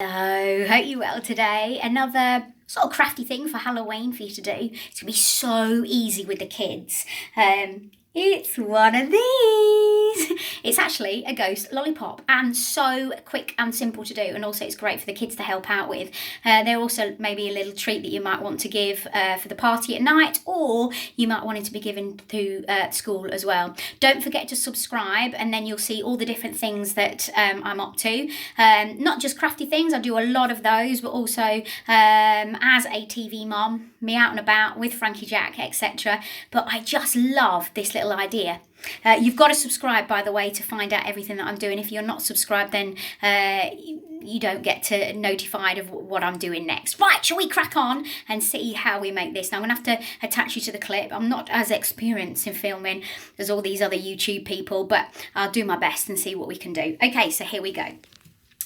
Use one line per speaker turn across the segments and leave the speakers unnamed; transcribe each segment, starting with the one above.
Hello, hope you're well today. Another sort of crafty thing for Halloween for you to do. It's going to be so easy with the kids. It's one of these. It's actually a ghost lollipop and so quick and simple to do, and also it's great for the kids to help out with. They're also maybe a little treat that you might want to give for the party at night, or you might want it to be given to school as well. Don't forget to subscribe, and then you'll see all the different things that I'm up to. Not just crafty things, I do a lot of those, but also as a TV mom, me out and about with Frankie Jack, etc. But I just love this little idea. You've got to subscribe, by the way, to find out everything that I'm doing. If you're not subscribed, then you don't get notified of what I'm doing next. Right, shall we crack on and see how we make this? Now, I'm going to have to attach you to the clip. I'm not as experienced in filming as all these other YouTube people, but I'll do my best and see what we can do. Okay, so here we go.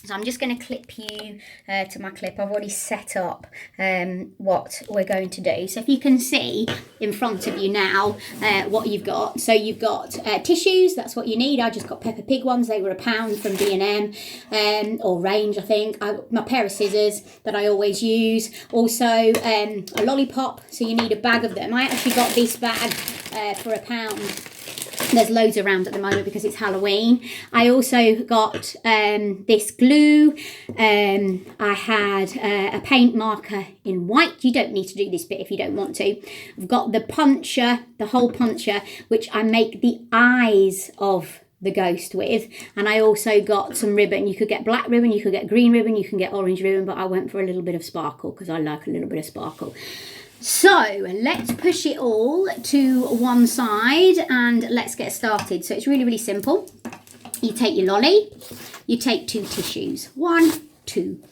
So I'm just going to clip you to my clip. I've already set up what we're going to do. So if you can see in front of you now what you've got. So you've got tissues, that's what you need. I just got Peppa Pig ones. They were £1 from B&M or Range, I think. My pair of scissors that I always use. Also a lollipop, so you need a bag of them. I actually got this bag for £1. There's loads around at the moment because it's Halloween. I also got this glue. I had a paint marker in white. You don't need to do this bit if you don't want to. I've got the puncher, the hole puncher, which I make the eyes of the ghost with. And I also got some ribbon. You could get black ribbon, you could get green ribbon, you can get orange ribbon, but I went for a little bit of sparkle because I like a little bit of sparkle. So let's push it all to one side and let's get started. So it's really, really simple. You take your lolly, you take 2 tissues, 1, 2.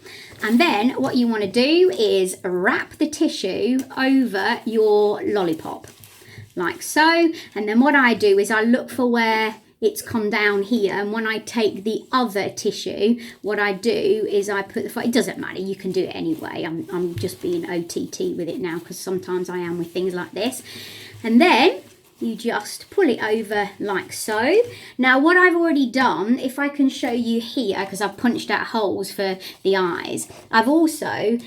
And then what you want to do is wrap the tissue over your lollipop, like so. And then what I do is I look for where it's come down here, and when I take the other tissue, what I do is I put the, it doesn't matter, you can do it anyway. I'm just being OTT with it now because sometimes I am with things like this. And then you just pull it over like so. Now what I've already done, if I can show you here, because I've punched out holes for the eyes, I've also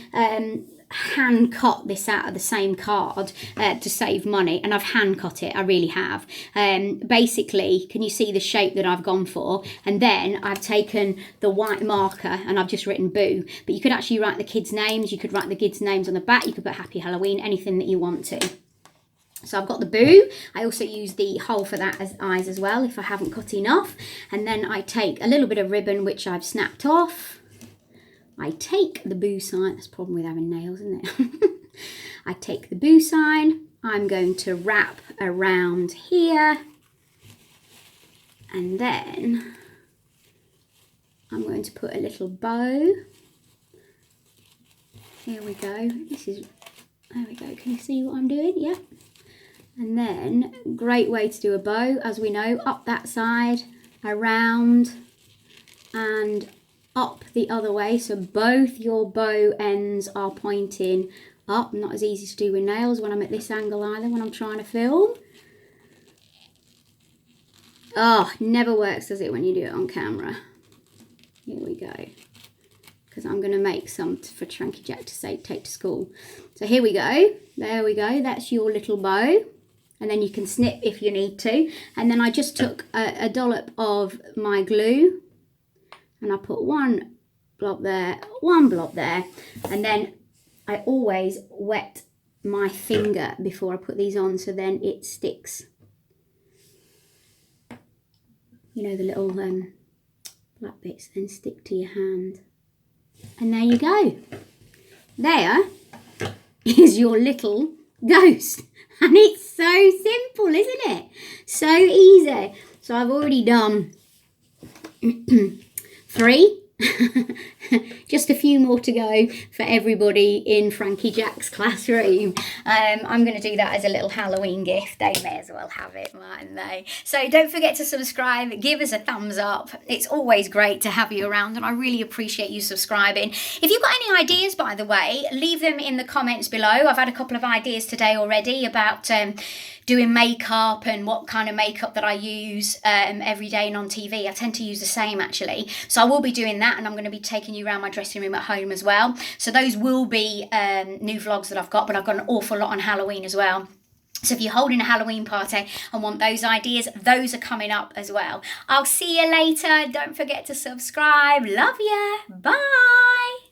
hand cut this out of the same card to save money, and I've hand cut it. I really have. Basically, can you see the shape that I've gone for? And then I've taken the white marker and I've just written boo, but you could actually write the kids' names. You could write the kids' names on the back. You could put Happy Halloween, anything that you want to. So I've got the boo. I also use the hole for that as eyes as well if I haven't cut enough. And then I take a little bit of ribbon which I've snapped off. I take the boo sign. That's the problem with having nails, isn't it? I take the boo sign. I'm going to wrap around here. And then I'm going to put a little bow. Here we go. There we go. Can you see what I'm doing? Yeah. And then, great way to do a bow, as we know, up that side, around, and up the other way, so both your bow ends are pointing up. Not as easy to do with nails when I'm at this angle either when I'm trying to film. Oh, never works, does it, when you do it on camera? Here we go, because I'm going to make some for Frankie Jack to take to school. So here we go, there we go, that's your little bow. And then you can snip if you need to. And then I just took a dollop of my glue, and I put one blob there, one blob there, and then I always wet my finger before I put these on, so then it sticks. You know, the little black bits then stick to your hand. And there you go. There is your little ghost. And it's so simple, isn't it? So easy. So I've already done 3. Just a few more to go for everybody in Frankie Jack's classroom. I'm going to do that as a little Halloween gift. They may as well have it, mightn't they? So don't forget to subscribe. Give us a thumbs up. It's always great to have you around, and I really appreciate you subscribing. If you've got any ideas, by the way, leave them in the comments below. I've had a couple of ideas today already about doing makeup and what kind of makeup that I use every day and on TV. I tend to use the same, actually. So I will be doing that. that, and I'm going to be taking you around my dressing room at home as well. So those will be new vlogs that I've got, but I've got an awful lot on Halloween as well. So if you're holding a Halloween party and want those ideas, those are coming up as well. I'll see you later. Don't forget to subscribe. Love ya. Bye.